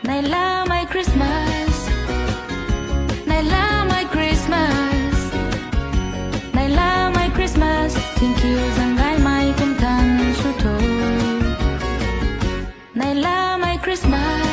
Naila my Christmas, Naila my Christmas, Naila my Christmas. Thank you zangai mai kum tan su tho. Naila my Christmas.